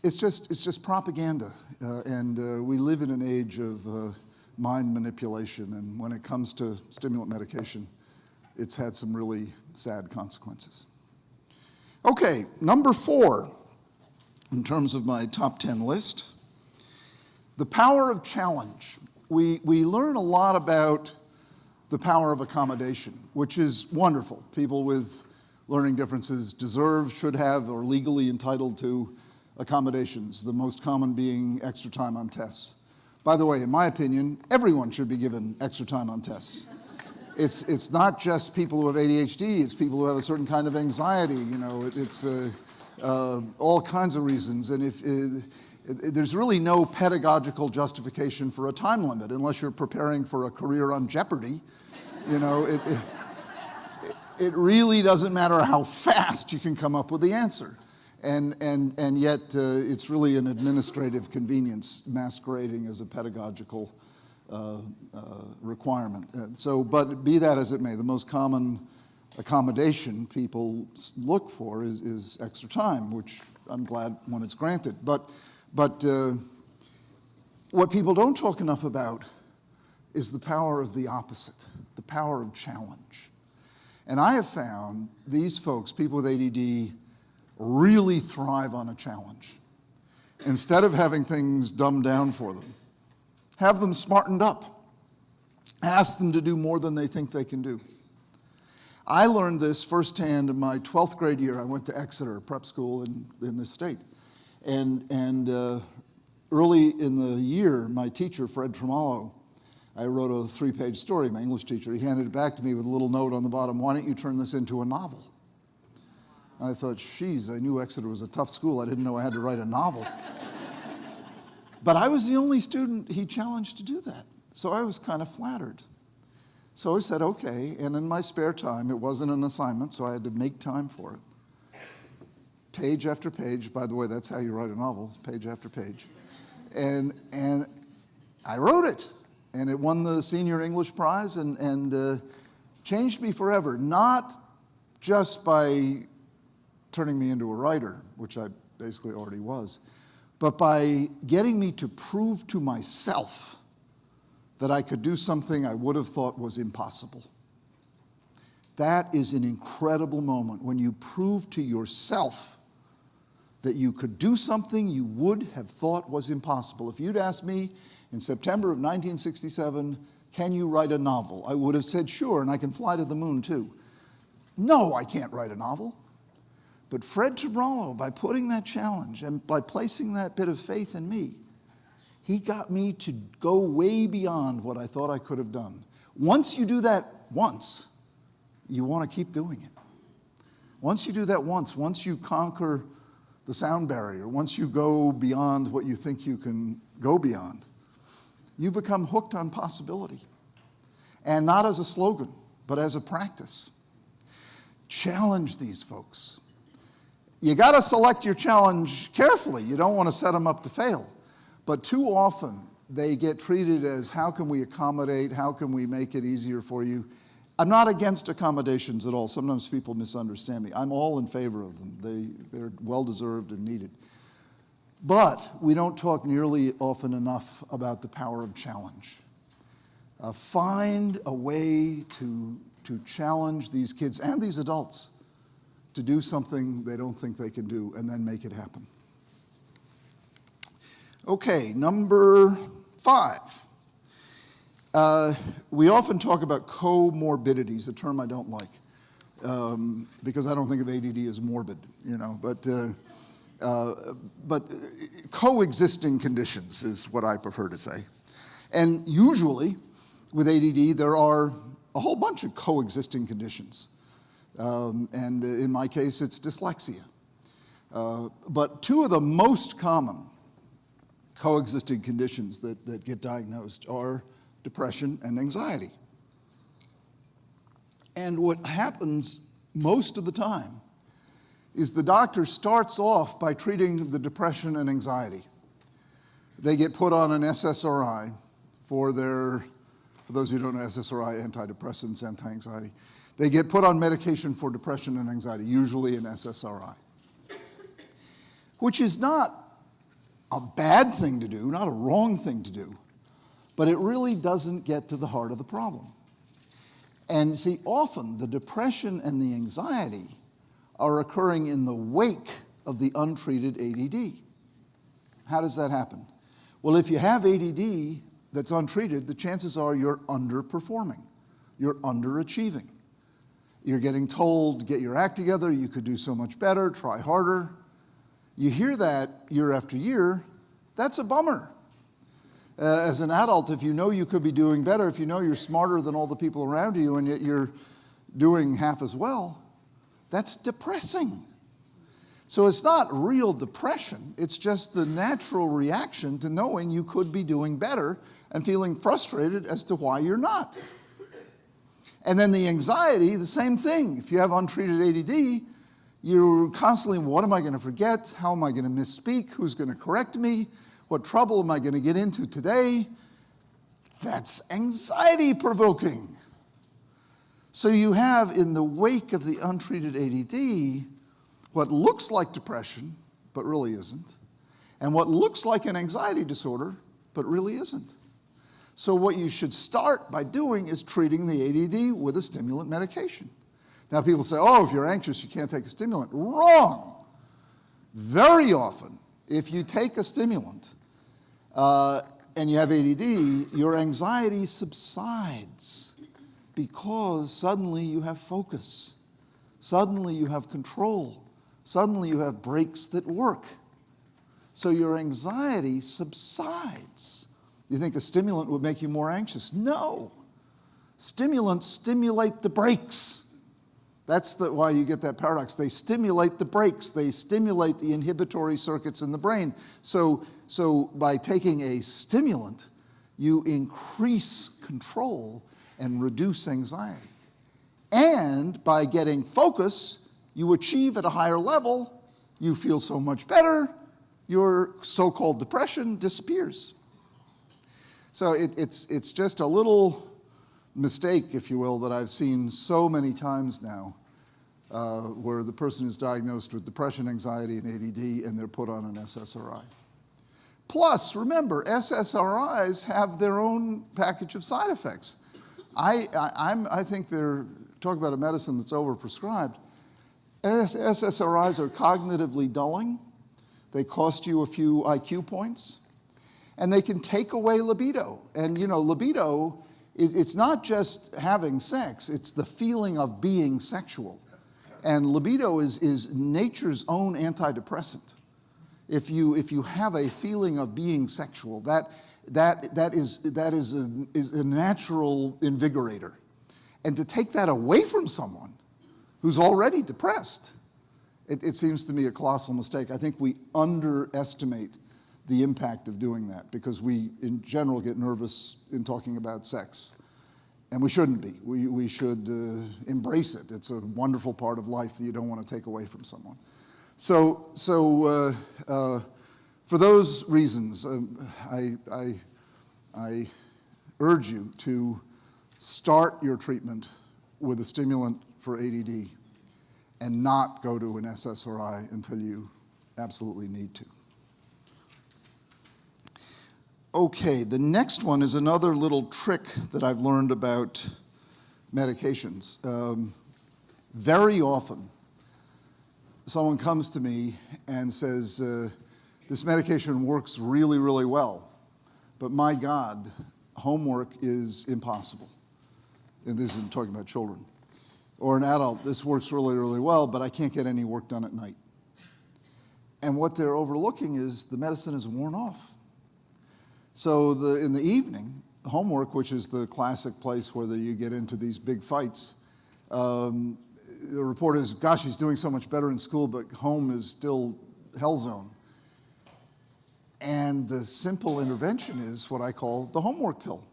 it's just propaganda. We live in an age of mind manipulation, and when it comes to stimulant medication, it's had some really sad consequences. Okay, number 4, in terms of my top 10 list, the power of challenge. We learn a lot about the power of accommodation, which is wonderful. People with learning differences deserve, should have, or legally entitled to accommodations, the most common being extra time on tests. By the way, in my opinion, everyone should be given extra time on tests. It's not just people who have ADHD, it's people who have a certain kind of anxiety, you know, it's all kinds of reasons. And there's really no pedagogical justification for a time limit unless you're preparing for a career on Jeopardy. You know, it really doesn't matter how fast you can come up with the answer. And yet it's really an administrative convenience masquerading as a pedagogical requirement. But be that as it may, the most common accommodation people look for is extra time, which I'm glad when it's granted. But what people don't talk enough about is the power of the opposite, the power of challenge. And I have found these folks, people with ADD, really thrive on a challenge. Instead of having things dumbed down for them, have them smartened up. Ask them to do more than they think they can do. I learned this firsthand in my 12th grade year. I went to Exeter prep school in this state. And early in the year, my teacher, Fred Tremolo, I wrote a 3-page story, my English teacher. He handed it back to me with a little note on the bottom, "Why don't you turn this into a novel?" I thought, geez, I knew Exeter was a tough school. I didn't know I had to write a novel. But I was the only student he challenged to do that. So I was kind of flattered. So I said, okay, and in my spare time, it wasn't an assignment, so I had to make time for it. Page after page, by the way, that's how you write a novel, page after page. And I wrote it, and it won the senior English prize and changed me forever, not just by turning me into a writer, which I basically already was, but by getting me to prove to myself that I could do something I would have thought was impossible. That is an incredible moment when you prove to yourself that you could do something you would have thought was impossible. If you'd asked me in September of 1967, can you write a novel? I would have said, sure, and I can fly to the moon too. No, I can't write a novel. But Fred Tremolo, by putting that challenge and by placing that bit of faith in me, he got me to go way beyond what I thought I could have done. Once you do that once, you want to keep doing it. Once you do that once you conquer the sound barrier, once you go beyond what you think you can go beyond, you become hooked on possibility. And not as a slogan, but as a practice. Challenge these folks. You got to select your challenge carefully. You don't want to set them up to fail. But too often, they get treated as, how can we accommodate? How can we make it easier for you? I'm not against accommodations at all. Sometimes people misunderstand me. I'm all in favor of them. They're well-deserved and needed. But we don't talk nearly often enough about the power of challenge. Find a way to challenge these kids and these adults to do something they don't think they can do, and then make it happen. Okay, number 5. We often talk about comorbidities, a term I don't like, because I don't think of ADD as morbid, but coexisting conditions is what I prefer to say. And usually, with ADD, there are a whole bunch of coexisting conditions. And in my case, it's dyslexia. But 2 of the most common coexisting conditions that get diagnosed are depression and anxiety. And what happens most of the time is the doctor starts off by treating the depression and anxiety. They get put on an SSRI for those who don't know SSRI, antidepressants, anti-anxiety. They get put on medication for depression and anxiety, usually an SSRI, which is not a bad thing to do, not a wrong thing to do, but it really doesn't get to the heart of the problem. And see, often the depression and the anxiety are occurring in the wake of the untreated ADD. How does that happen? Well, if you have ADD that's untreated, the chances are you're underperforming, you're underachieving. You're getting told, get your act together, you could do so much better, try harder. You hear that year after year, that's a bummer. As an adult, if you know you could be doing better, if you know you're smarter than all the people around you and yet you're doing half as well, that's depressing. So it's not real depression, it's just the natural reaction to knowing you could be doing better and feeling frustrated as to why you're not. And then the anxiety, the same thing. If you have untreated ADD, you're constantly, what am I going to forget? How am I going to misspeak? Who's going to correct me? What trouble am I going to get into today? That's anxiety provoking. So you have, in the wake of the untreated ADD, what looks like depression, but really isn't, and what looks like an anxiety disorder, but really isn't. So what you should start by doing is treating the ADD with a stimulant medication. Now people say, oh, if you're anxious, you can't take a stimulant. Wrong. Very often, if you take a stimulant, and you have ADD, your anxiety subsides because suddenly you have focus. Suddenly you have control. Suddenly you have brakes that work. So your anxiety subsides. You think a stimulant would make you more anxious? No. Stimulants stimulate the brakes. That's why you get that paradox. They stimulate the brakes. They stimulate the inhibitory circuits in the brain. So by taking a stimulant, you increase control and reduce anxiety. And by getting focus, you achieve at a higher level. You feel so much better. Your so-called depression disappears. So it's just a little mistake, if you will, that I've seen so many times now, where the person is diagnosed with depression, anxiety, and ADD, and they're put on an SSRI. Plus, remember, SSRIs have their own package of side effects. I think they're, talk about a medicine that's overprescribed. SSRIs are cognitively dulling. They cost you a few IQ points, and they can take away libido. And you know, libido, it's not just having sex, it's the feeling of being sexual. And libido is nature's own antidepressant. If you have a feeling of being sexual, that is a natural invigorator. And to take that away from someone who's already depressed, it seems to me a colossal mistake. I think we underestimate the impact of doing that because we, in general, get nervous in talking about sex. And we shouldn't be. We should embrace it. It's a wonderful part of life that you don't want to take away from someone. So for those reasons, I urge you to start your treatment with a stimulant for ADD and not go to an SSRI until you absolutely need to. Okay, the next one is another little trick that I've learned about medications. Very often, someone comes to me and says, this medication works really, really well, but my God, homework is impossible. And this isn't talking about children. Or an adult, this works really, really well, but I can't get any work done at night. And what they're overlooking is the medicine is worn off. So in the evening, homework, which is the classic place where you get into these big fights, the report is, gosh, he's doing so much better in school, but home is still hell zone. And the simple intervention is what I call the homework pill.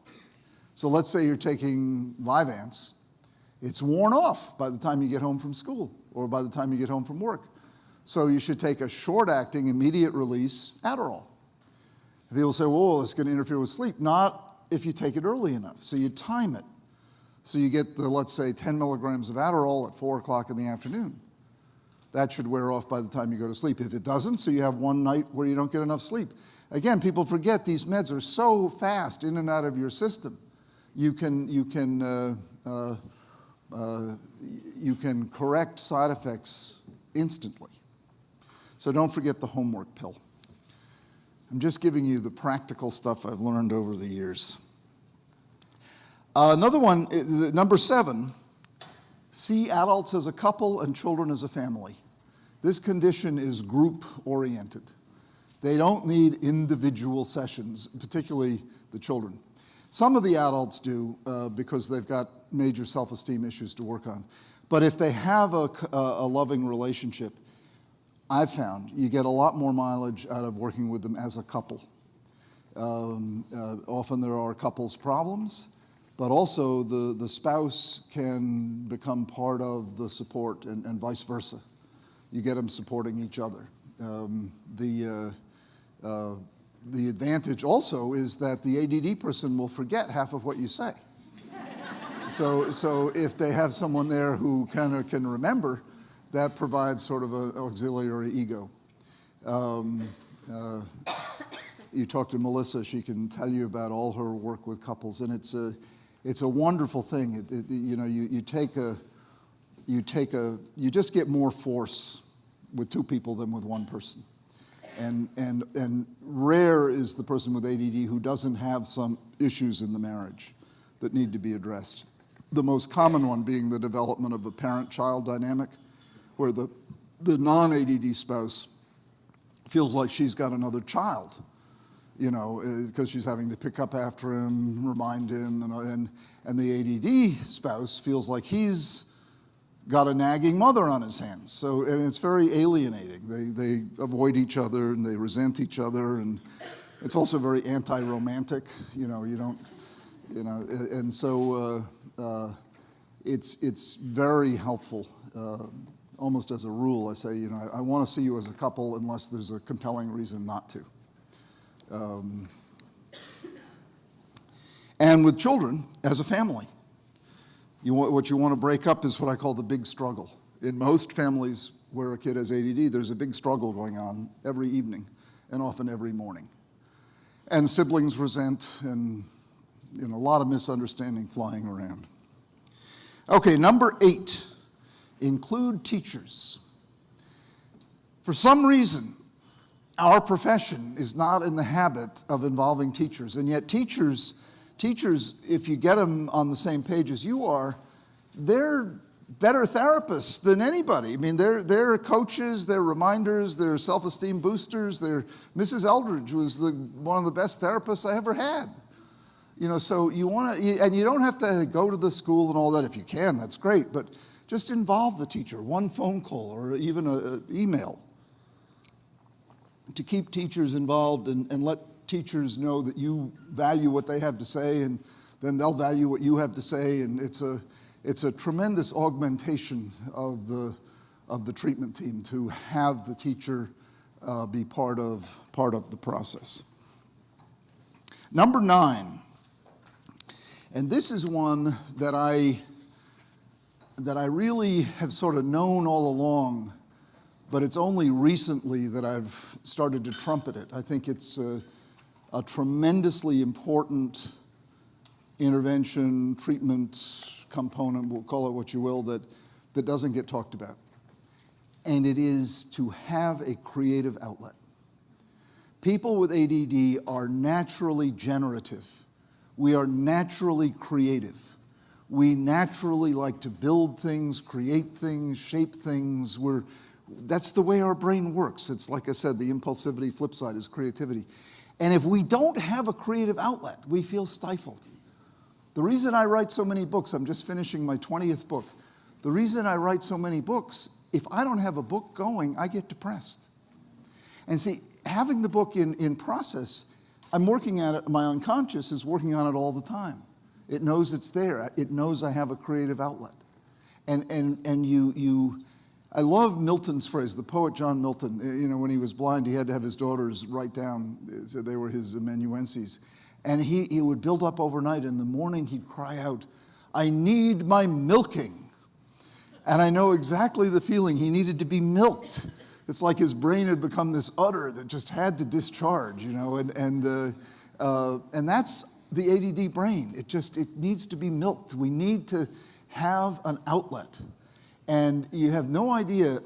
So let's say you're taking Vyvanse. It's worn off by the time you get home from school or by the time you get home from work. So you should take a short-acting, immediate-release Adderall. People say, whoa, it's going to interfere with sleep. Not if you take it early enough. So you time it. So you get the, let's say, 10 milligrams of Adderall at 4 o'clock in the afternoon. That should wear off by the time you go to sleep. If it doesn't, so you have one night where you don't get enough sleep. Again, people forget these meds are so fast in and out of your system. You can correct side effects instantly. So don't forget the homework pill. I'm just giving you the practical stuff I've learned over the years. Another one, number 7, see adults as a couple and children as a family. This condition is group-oriented. They don't need individual sessions, particularly the children. Some of the adults do because they've got major self-esteem issues to work on. But if they have a loving relationship, I've found you get a lot more mileage out of working with them as a couple. Often there are couples problems, but also the spouse can become part of the support and vice versa. You get them supporting each other. The advantage also is that the ADD person will forget half of what you say. So if they have someone there who kind of can remember, that provides sort of an auxiliary ego. You talk to Melissa; she can tell you about all her work with couples, and it's a wonderful thing. You just get more force with 2 people than with 1 person. And rare is the person with ADD who doesn't have some issues in the marriage that need to be addressed. The most common one being the development of a parent-child dynamic, where the non-ADD spouse feels like she's got another child, you know, because she's having to pick up after him, remind him, and the ADD spouse feels like he's got a nagging mother on his hands. So, and it's very alienating. They avoid each other and they resent each other, and it's also very anti-romantic. You know, you don't, you know, and so it's very helpful. Almost as a rule, I say, you know, I want to see you as a couple unless there's a compelling reason not to. And with children, as a family, what you want to break up is what I call the big struggle. In most families where a kid has ADD, there's a big struggle going on every evening and often every morning. And siblings resent, and you know, a lot of misunderstanding flying around. Okay, number 8, include teachers. For some reason, our profession is not in the habit of involving teachers, and yet teachers, if you get them on the same page as you are, they're better therapists than anybody. I mean, they're coaches, they're reminders, they're self-esteem boosters. Mrs. Eldridge was one of the best therapists I ever had. You know, so you want to, and you don't have to go to the school and all that. If you can, that's great, but just involve the teacher, one phone call or even an email, to keep teachers involved and let teachers know that you value what they have to say, and then they'll value what you have to say, and it's a tremendous augmentation of the treatment team to have the teacher be part of the process. Number 9, and this is one that I really have sort of known all along, but it's only recently that I've started to trumpet it. I think it's a tremendously important intervention, treatment component, we'll call it what you will, that doesn't get talked about. And it is to have a creative outlet. People with ADD are naturally generative. We are naturally creative. We naturally like to build things, create things, shape things. That's the way our brain works. It's like I said, the impulsivity flip side is creativity. And if we don't have a creative outlet, we feel stifled. The reason I write so many books, I'm just finishing my 20th book. The reason I write so many books, if I don't have a book going, I get depressed. And see, having the book in process, I'm working at it, my unconscious is working on it all the time. It knows it's there. It knows I have a creative outlet. And I love Milton's phrase, the poet John Milton. You know, when he was blind, he had to have his daughters write down, so they were his amanuenses. And he would build up overnight. In the morning, he'd cry out, "I need my milking." And I know exactly the feeling. He needed to be milked. It's like his brain had become this udder that just had to discharge, you know, and that's the ADD brain. It needs to be milked. We need to have an outlet. And you have no idea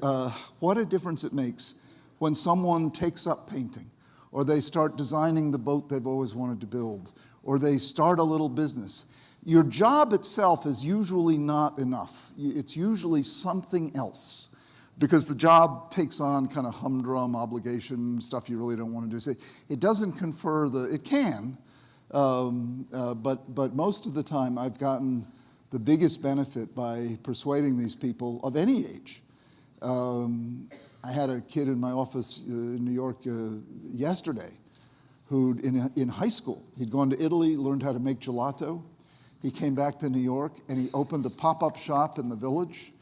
what a difference it makes when someone takes up painting, or they start designing the boat they've always wanted to build, or they start a little business. Your job itself is usually not enough. It's usually something else, because the job takes on kind of humdrum obligation, stuff you really don't want to do. So it doesn't confer it can, but most of the time I've gotten the biggest benefit by persuading these people of any age. I had a kid in my office in New York yesterday who, in high school, he'd gone to Italy, learned how to make gelato. He came back to New York and he opened a pop-up shop in the village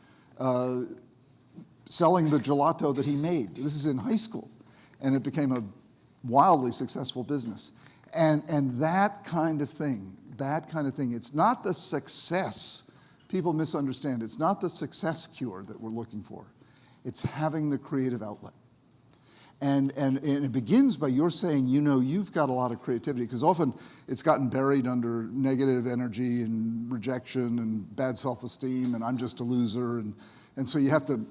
selling the gelato that he made. This is in high school. And it became a wildly successful business. And that kind of thing, it's not the success. People misunderstand. It's not the success cure that we're looking for. It's having the creative outlet. And it begins by your saying, you know, you've got a lot of creativity, because often it's gotten buried under negative energy and rejection and bad self-esteem, and I'm just a loser. And so you have to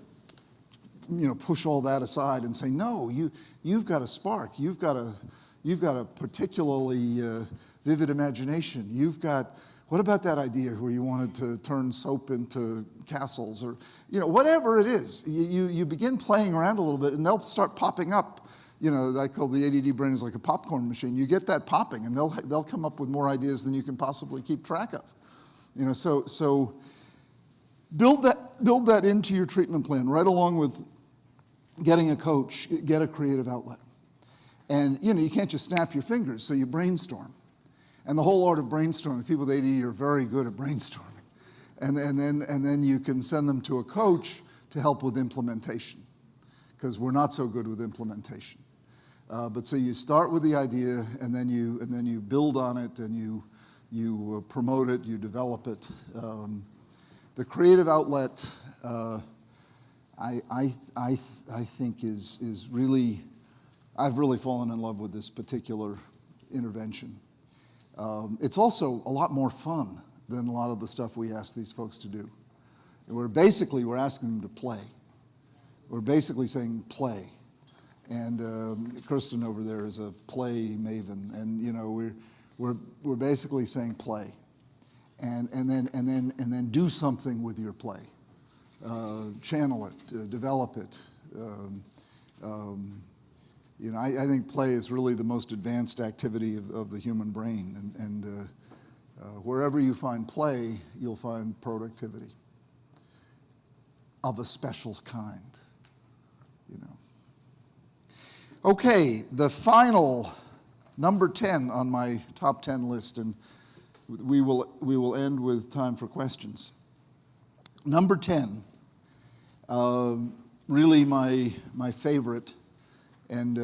push all that aside and say, no, you've got a spark. You've got a particularly vivid imagination. What about that idea where you wanted to turn soap into castles, or whatever it is? You begin playing around a little bit, and they'll start popping up. I call the ADD brain is like a popcorn machine. You get that popping, and they'll come up with more ideas than you can possibly keep track of. So build that into your treatment plan, right along with getting a coach. Get a creative outlet, and you can't just snap your fingers. So you brainstorm. And the whole art of brainstorming, people with ADD are very good at brainstorming. And then you can send them to a coach to help with implementation, because we're not so good with implementation. But so you start with the idea, and then you build on it, and you promote it, you develop it. The creative outlet, I think is really, I've really fallen in love with this particular intervention. It's also a lot more fun than a lot of the stuff we ask these folks to do. We're asking them to play. We're basically saying play. And Kirsten over there is a play maven, and we're basically saying play, and then do something with your play, channel it, develop it. I think play is really the most advanced activity of the human brain, and wherever you find play, you'll find productivity of a special kind. Okay, the final number 10 on my top 10 list, and we will end with time for questions. Number 10, really my favorite, and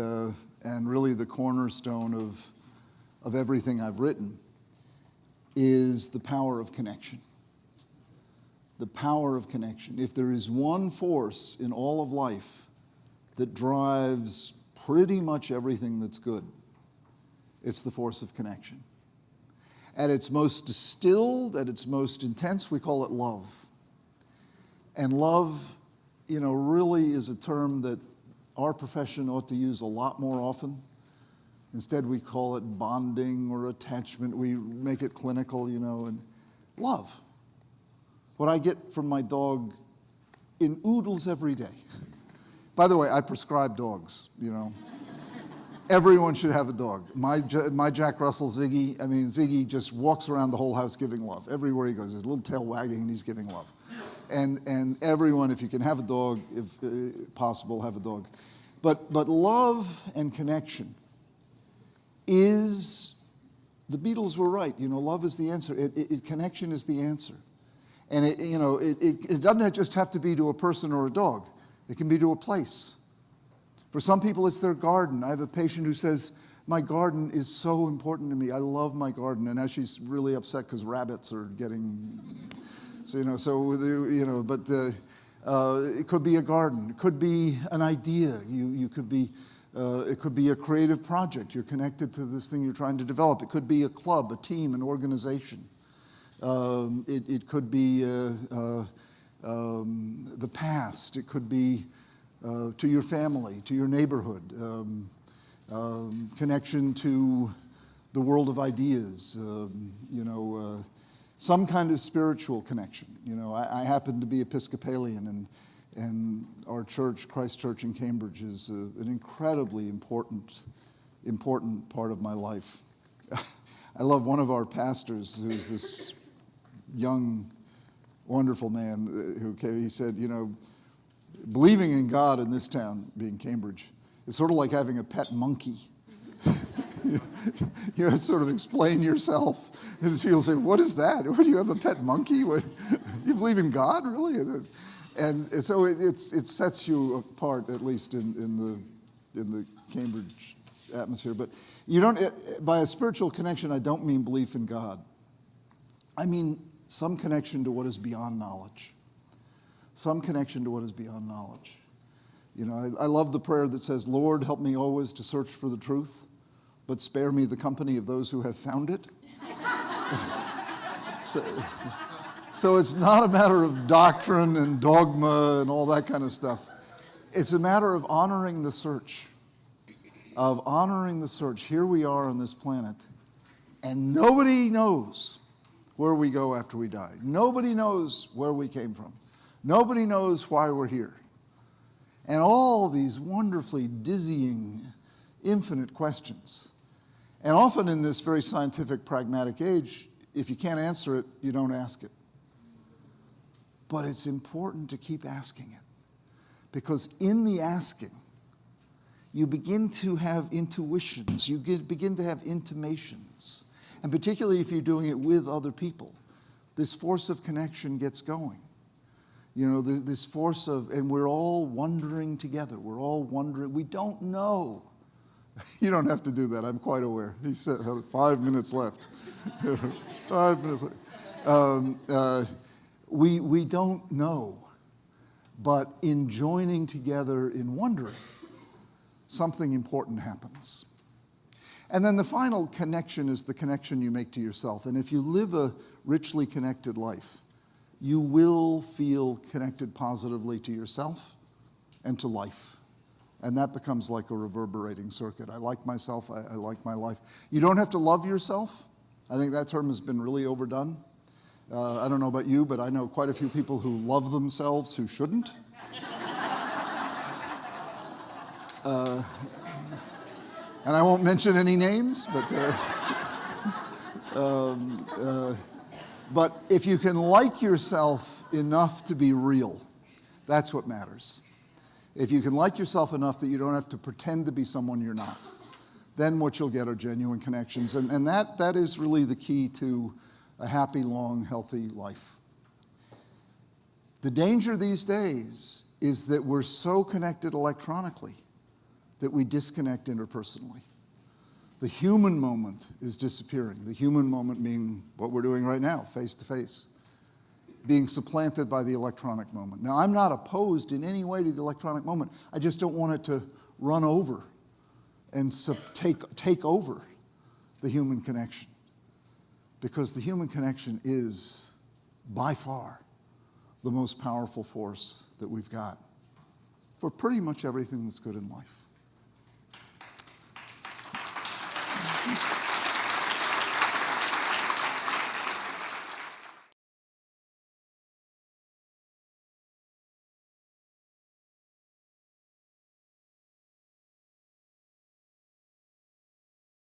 really the cornerstone of everything I've written, is the power of connection. The power of connection. If there is one force in all of life that drives pretty much everything that's good, it's the force of connection. At its most distilled, at its most intense, we call it love. And love, really is a term that our profession ought to use a lot more often. Instead, we call it bonding or attachment. We make it clinical, and love. What I get from my dog in oodles every day. By the way, I prescribe dogs, Everyone should have a dog. My Jack Russell, Ziggy, Ziggy just walks around the whole house giving love. Everywhere he goes, his little tail wagging, and he's giving love. And everyone, if you can have a dog, if possible, have a dog. But love and connection is, the Beatles were right. Love is the answer. Connection is the answer. And it doesn't just have to be to a person or a dog. It can be to a place. For some people, it's their garden. I have a patient who says, my garden is so important to me. I love my garden. And now she's really upset because rabbits are getting, but it could be a garden. It could be an idea. It could be a creative project. You're connected to this thing you're trying to develop. It could be a club, a team, an organization. It could be the past. It could be to your family, to your neighborhood, connection to the world of ideas, some kind of spiritual connection. I happen to be Episcopalian, and our church, Christ Church in Cambridge, is an incredibly important part of my life. I love one of our pastors, who's this young, wonderful man, he said, believing in God in this town, being Cambridge, is sort of like having a pet monkey. You have to sort of explain yourself. And people say, what is that? What, do you have a pet monkey? What, you believe in God, really? And so it sets you apart, at least in the Cambridge atmosphere. But you don't, by a spiritual connection, I don't mean belief in God. I mean some connection to what is beyond knowledge. Some connection to what is beyond knowledge. I love the prayer that says, Lord, help me always to search for the truth, but spare me the company of those who have found it. So it's not a matter of doctrine and dogma and all that kind of stuff. It's a matter of honoring the search. Here we are on this planet, and nobody knows where we go after we die. Nobody knows where we came from. Nobody knows why we're here. And all these wonderfully dizzying, infinite questions. And often in this very scientific, pragmatic age, if you can't answer it, you don't ask it. But it's important to keep asking it. Because in the asking, you begin to have intuitions, you begin to have intimations. And particularly if you're doing it with other people, this force of connection gets going. You know, this force of, and we're all wondering together. We're all wondering. We don't know. You don't have to do that. I'm quite aware. He said 5 minutes left. 5 minutes left. We don't know. But in joining together in wondering, something important happens. And then the final connection is the connection you make to yourself. And if you live a richly connected life, you will feel connected positively to yourself and to life. And that becomes like a reverberating circuit. I like myself, I like my life. You don't have to love yourself. I think that term has been really overdone. I don't know about you, but I know quite a few people who love themselves who shouldn't. And I won't mention any names, but if you can like yourself enough to be real, that's what matters. If you can like yourself enough that you don't have to pretend to be someone you're not, then what you'll get are genuine connections. And that is really the key to a happy, long, healthy life. The danger these days is that we're so connected electronically that we disconnect interpersonally. The human moment is disappearing. The human moment being what we're doing right now, face to face, being supplanted by the electronic moment. Now, I'm not opposed in any way to the electronic moment. I just don't want it to run over and take over the human connection. Because the human connection is, by far, the most powerful force that we've got for pretty much everything that's good in life.